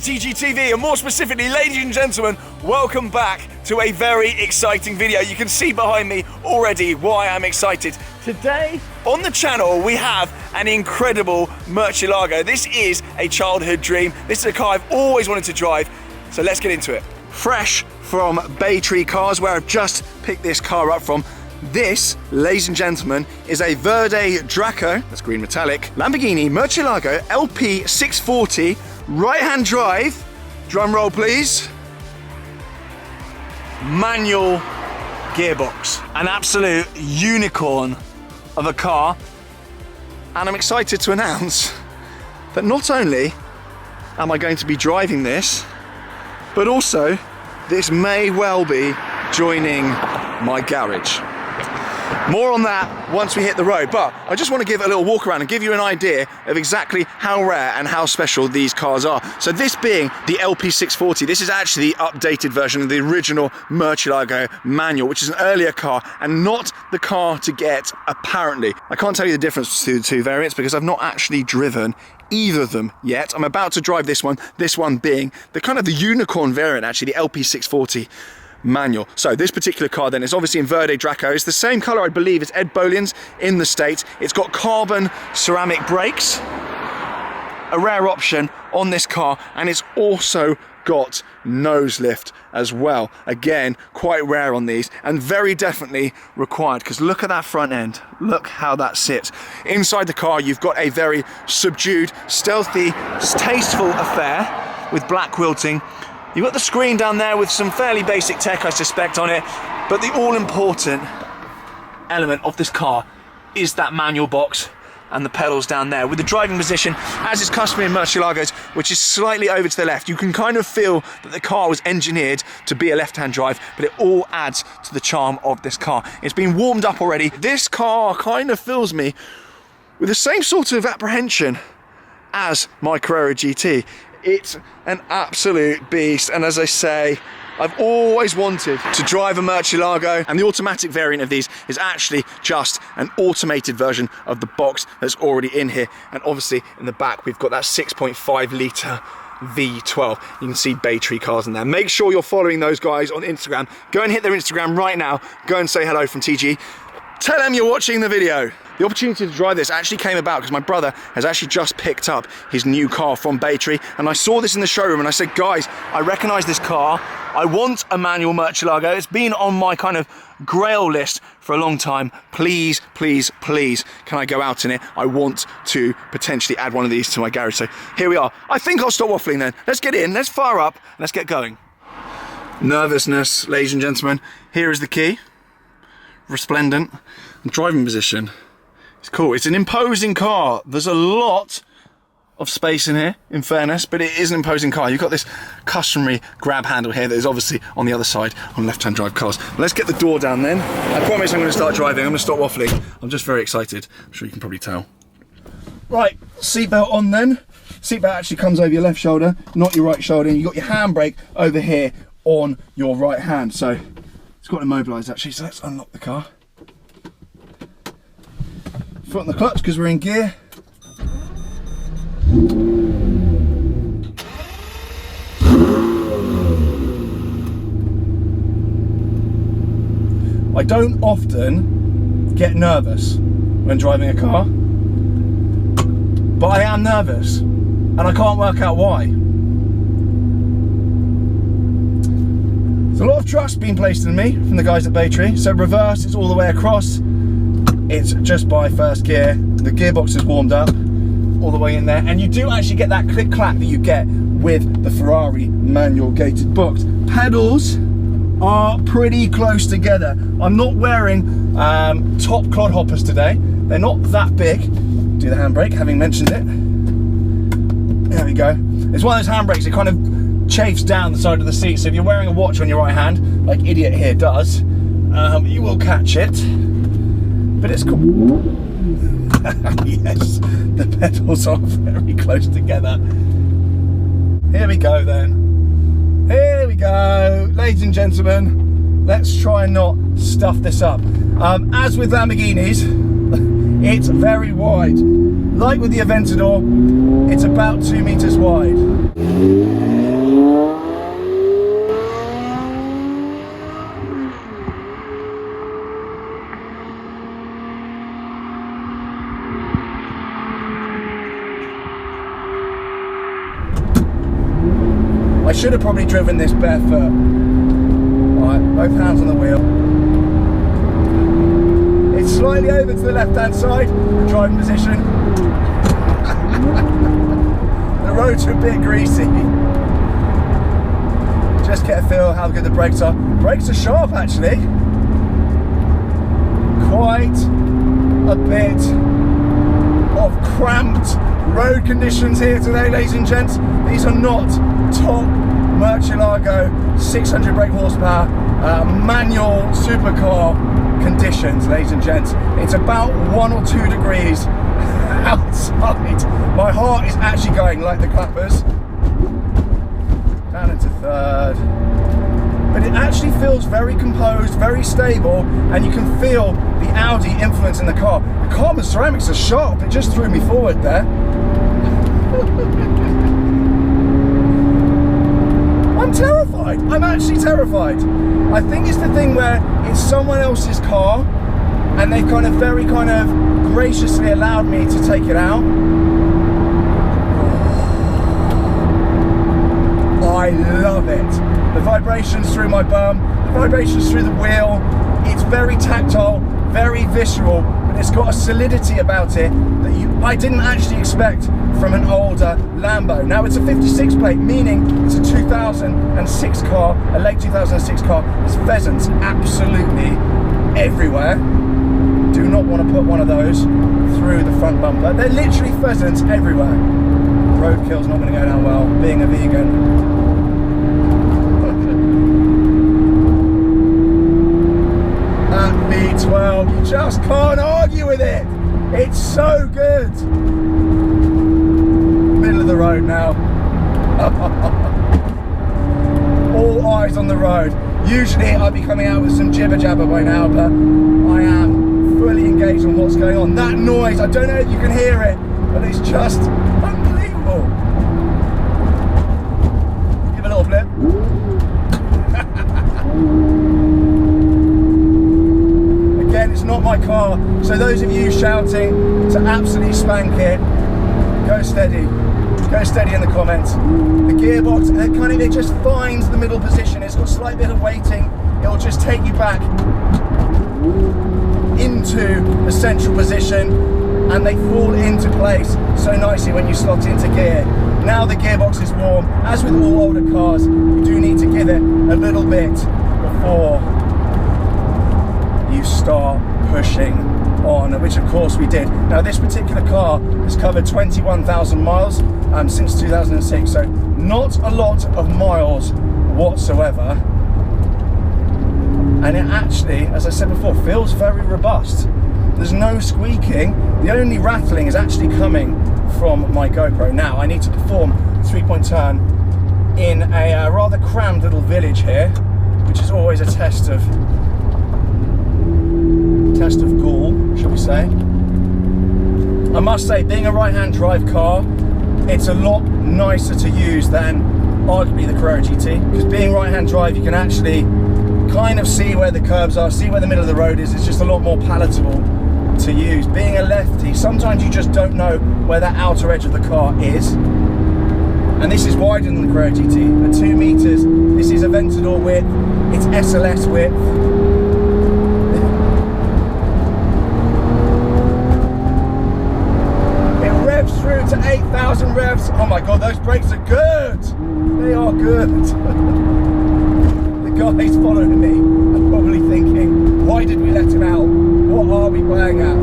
TGTV, and more specifically, ladies and gentlemen, welcome back to a very exciting video. You can see behind me already why I'm excited. Today on the channel we have an incredible Murcielago. This is a childhood dream. This is a car I've always wanted to drive, so let's get into it. Fresh from Bay Tree Cars, where I've just picked this car up from. This, ladies and gentlemen, is a Verde Draco, that's green metallic, Lamborghini Murcielago LP640, right-hand drive, drum roll please, manual gearbox. An absolute unicorn of a car, and I'm excited to announce that not only am I going to be driving this, but also this may well be joining my garage. More on that once we hit the road, but I just want to give a little walk around and give you an idea of exactly how rare and how special these cars are. So this being the LP640, this is actually the updated version of the original Murcielago manual, which is an earlier car and not the car to get, apparently. I can't tell you the difference between the two variants because I've not actually driven either of them yet. I'm about to drive this one being the kind of the unicorn variant, actually, the LP640 manual. So this particular car then is obviously in Verde Draco. It's the same colour, I believe, as Ed Bolin's in the States. It's got carbon ceramic brakes, a rare option on this car, and it's also got nose lift as well. Again, quite rare on these and very definitely required, because look at that front end. Look how that sits. Inside the car, you've got a very subdued, stealthy, tasteful affair with black quilting. You've got the screen down there with some fairly basic tech, I suspect, on it, but the all-important element of this car is that manual box and the pedals down there, with the driving position, as is customary in Murcielagos, which is slightly over to the left. You can kind of feel that the car was engineered to be a left-hand drive, but it all adds to the charm of this car. It's been warmed up already. This car kind of fills me with the same sort of apprehension as my Carrera GT. It's an absolute beast, and as I say, I've always wanted to drive a Murcielago, and the automatic variant of these is actually just an automated version of the box that's already in here. And obviously in the back we've got that 6.5 litre V12. You can see Bay Tree Cars in there. Make sure you're following those guys on Instagram. Go and hit their Instagram right now. Go and say hello from TG. Tell them you're watching the video. The opportunity to drive this actually came about because my brother has actually just picked up his new car from Bay Tree, and I saw this in the showroom and I said, guys, I recognise this car. I want a manual Murcielago. It's been on my kind of grail list for a long time. Please, please, please, can I go out in it? I want to potentially add one of these to my garage. So here we are. I think I'll stop waffling then. Let's get in, let's fire up, and let's get going. Nervousness, ladies and gentlemen. Here is the key. Resplendent. Driving position. It's cool. It's an imposing car. There's a lot of space in here, in fairness, but it is an imposing car. You've got this customary grab handle here that is obviously on the other side on left-hand drive cars. Let's get the door down then. I promise I'm going to start driving. I'm going to stop waffling. I'm just very excited. I'm sure you can probably tell. Right, seatbelt on then. Seatbelt actually comes over your left shoulder, not your right shoulder. And you've got your handbrake over here on your right hand. So it's got immobilised actually, so let's unlock the car. Foot on the clutch because we're in gear. I don't often get nervous when driving a car, but I am nervous and I can't work out why. There's a lot of trust being placed in me from the guys at Bay Tree. So reverse, it's all the way across. It's just by first gear. The gearbox is warmed up all the way in there, and you do actually get that click clack that you get with the Ferrari manual gated box. Pedals are pretty close together. I'm not wearing top clodhoppers today. They're not that big. Do the handbrake, having mentioned it. There we go. It's one of those handbrakes that kind of chafes down the side of the seat, so if you're wearing a watch on your right hand, like idiot here does, you will catch it. But it's cool. Yes, the pedals are very close together. Here we go then. Here we go. Ladies and gentlemen, let's try and not stuff this up. As with Lamborghinis, it's very wide. Like with the Aventador, it's about 2 meters wide. I should have probably driven this barefoot. Alright, both hands on the wheel. It's slightly over to the left-hand side, the driving position. The roads are a bit greasy. Just get a feel how good the brakes are. Brakes are sharp actually. Quite a bit of cramped road conditions here today, ladies and gents. These are not top Murcielago 600 brake horsepower manual supercar conditions, ladies and gents. It's about 1 or 2 degrees outside. My heart is actually going like the clappers. Down into third. But it actually feels very composed, very stable, and you can feel the Audi influence in the car. The carbon ceramics are sharp, it just threw me forward there. I'm terrified, I'm actually terrified. I think it's the thing where it's someone else's car, and they've very graciously allowed me to take it out. I love it. The vibrations through my bum, the vibrations through the wheel. It's very tactile, very visceral, but it's got a solidity about it that I didn't actually expect from an older Lambo. Now it's a 56 plate, meaning it's a 2006 car, a late 2006 car. There's pheasants absolutely everywhere. Do not want to put one of those through the front bumper. They're literally pheasants everywhere. Roadkill's not going to go down well, being a vegan. V12, you just can't argue with it. It's so good. Middle of the road now. All eyes on the road. Usually I'd be coming out with some jibber jabber by now, but I am fully engaged on what's going on. That noise, I don't know if you can hear it, but it's just unbelievable. Give a little flip. It's not my car, so those of you shouting to absolutely spank it, go steady in the comments. The gearbox, it just finds the middle position. It's got a slight bit of weighting. It'll just take you back into the central position, and they fall into place so nicely when you slot into gear. Now the gearbox is warm. As with all older cars, you do need to give it a little bit before you start pushing on, which of course we did. Now this particular car has covered 21,000 miles since 2006, so not a lot of miles whatsoever, and it actually, as I said before, feels very robust. There's no squeaking. The only rattling is actually coming from my GoPro. Now I need to perform a 3-point turn in a rather crammed little village here, which is always a test of gall, shall we say. I must say, being a right-hand drive car, it's a lot nicer to use than arguably the Carrera GT, because being right-hand drive, you can actually kind of see where the curbs are, see where the middle of the road is. It's just a lot more palatable to use. Being a lefty, sometimes you just don't know where that outer edge of the car is, and this is wider than the Carrera GT at 2 meters. This is Aventador width, it's SLS width. Through to 8,000 revs. Oh my god, those brakes are good. They are good. The guys following me are probably thinking, why did we let him out? What are we playing at?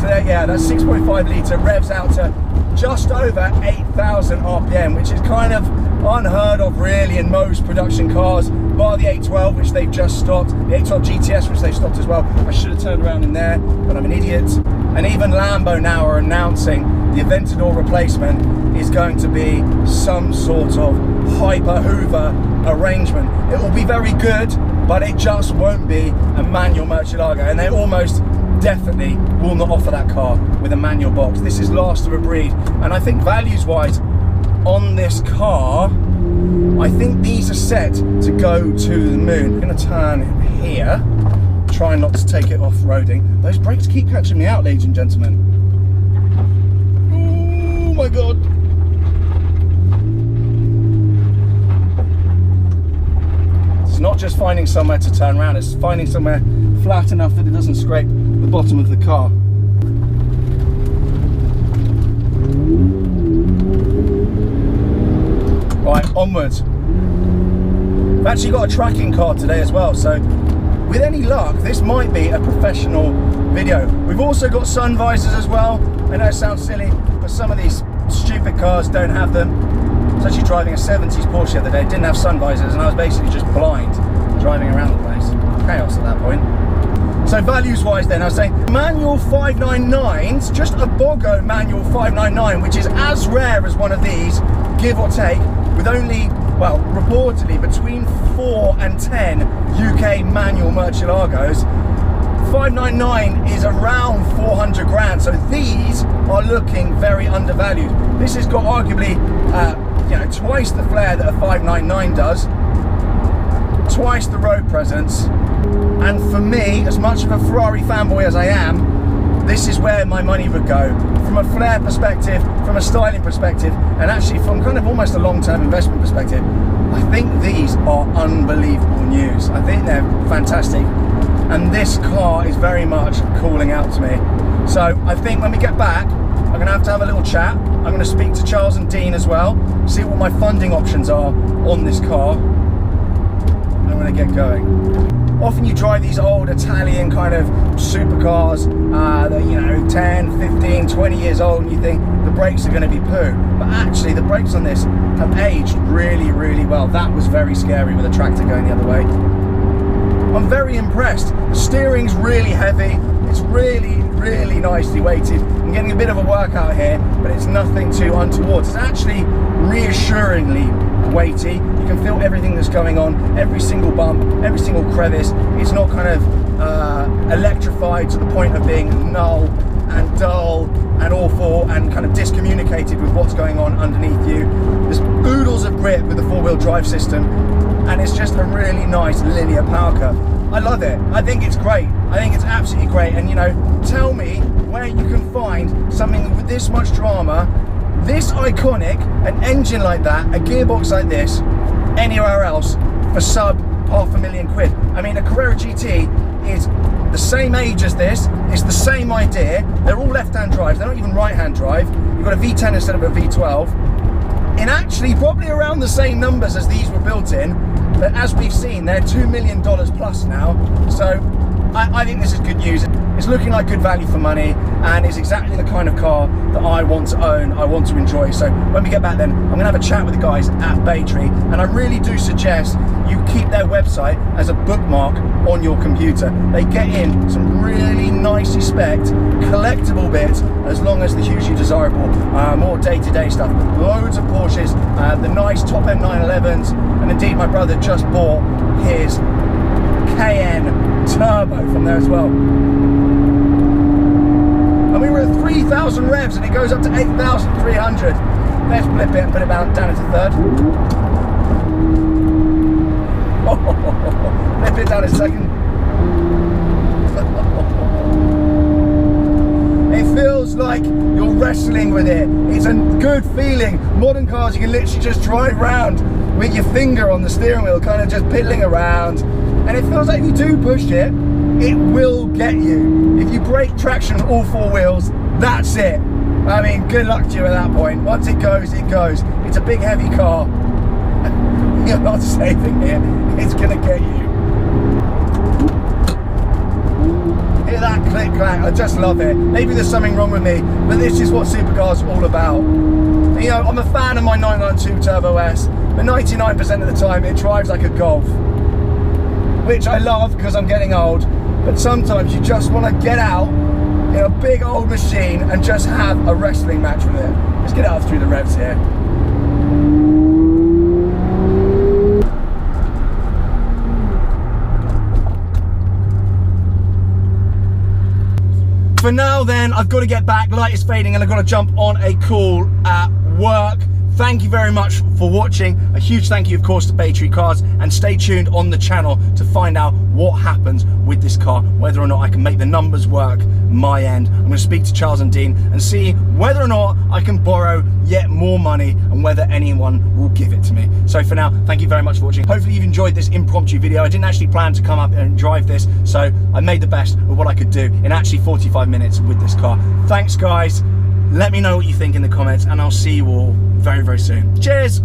So yeah, that's 6.5 litre, revs out to just over 8,000 RPM, which is kind of unheard of really in most production cars, bar the 812, which they've just stopped, the 812 GTS, which they've stopped as well. I should have turned around in there, but I'm an idiot. And even Lambo now are announcing the Aventador replacement is going to be some sort of Hyper Hoover arrangement. It will be very good, but it just won't be a manual Murcielago, and they almost definitely will not offer that car with a manual box. This is last of a breed, and I think values wise on this car, I think these are set to go to the moon. I'm going to turn here, try not to take it off-roading. Those brakes keep catching me out, ladies and gentlemen. Oh my god. just finding somewhere to turn around. It's finding somewhere flat enough that it doesn't scrape the bottom of the car. Right, onwards. I've actually got a tracking card today as well, so with any luck, this might be a professional video. We've also got sun visors as well. I know it sounds silly, but some of these stupid cars don't have them. I was actually driving a 70s Porsche the other day, didn't have sun visors, and I was basically just blind driving around the place. Chaos at that point. So values wise then, I was saying manual 599s, just a Bogo manual 599, which is as rare as one of these, give or take, with only, well, reportedly between 4 and 10 UK manual Murcielagos. 599 is around 400 grand, so these are looking very undervalued. This has got arguably, you know, twice the flair that a 599 does, twice the road presence, and for me, as much of a Ferrari fanboy as I am, this is where my money would go. From a flair perspective, from a styling perspective, and actually from kind of almost a long-term investment perspective, I think these are unbelievable news. I think they're fantastic, and this car is very much calling out to me. So I think when we get back, I'm going to have a little chat. I'm going to speak to Charles and Dean as well, see what my funding options are on this car, and I'm going to get going. Often you drive these old Italian kind of supercars that, you know, 10, 15, 20 years old, and you think the brakes are going to be poo. But actually the brakes on this have aged really, really well. That was very scary with a tractor going the other way. I'm very impressed. The steering's really heavy. It's really, really nicely weighted. I'm getting a bit of a workout here, but it's nothing too untoward. It's actually reassuringly weighty. You can feel everything that's going on, every single bump, every single crevice. It's not kind of electrified to the point of being null and dull and awful and kind of discommunicated with what's going on underneath you. There's oodles of grip with the four-wheel drive system, and it's just a really nice linear power curve. I love it. I think it's great. I think it's absolutely great. And you know, tell me where you can find something with this much drama, this iconic, an engine like that, a gearbox like this, anywhere else for sub £500,000. I mean, a Carrera GT is the same age as this, it's the same idea, they're all left-hand drives, they're not even right-hand drive. You've got a V10 instead of a V12, in actually probably around the same numbers as these were built in, but as we've seen, they're $2 million plus now. So I think this is good news. It's looking like good value for money, and it's exactly the kind of car that I want to own, I want to enjoy. So when we get back then, I'm going to have a chat with the guys at Baytree, and I really do suggest you keep their website as a bookmark on your computer. They get in some really nicely spec'd, collectible bits, as long as the hugely desirable, more day-to-day stuff. Loads of Porsches, the nice top-end 911s, and indeed my brother just bought his Cayenne Turbo from there as well. And we were at 3,000 revs and it goes up to 8,300. Let's flip it and put it down into third. Flip it down a second. It feels like you're wrestling with it. It's a good feeling. Modern cars, you can literally just drive around with your finger on the steering wheel, kind of just piddling around. And it feels like if you do push it, it will get you. If you break traction on all four wheels, that's it. I mean, good luck to you at that point. Once it goes, it goes. It's a big, heavy car. You're not saving it. It's gonna get you. Hear that click clack? I just love it. Maybe there's something wrong with me, but this is what supercars are all about. You know, I'm a fan of my 992 Turbo S, but 99% of the time it drives like a Golf, which I love because I'm getting old. But sometimes you just want to get out in a big old machine and just have a wrestling match with it. Let's get out through the revs here. For now then, I've got to get back, light is fading and I've got to jump on a call at work. Thank you very much for watching. A huge thank you, of course, to Baytree Cars, and stay tuned on the channel to find out what happens with this car, whether or not I can make the numbers work my end. I'm going to speak to Charles and Dean and see whether or not I can borrow yet more money and whether anyone will give it to me. So So for now, thank you very much for watching. Hopefully you've enjoyed this impromptu video. I didn't actually plan to come up and drive this, so I made the best of what I could do in actually 45 minutes with this car. Thanks guys. Let me know what you think in the comments, and I'll see you all very, very soon. Cheers.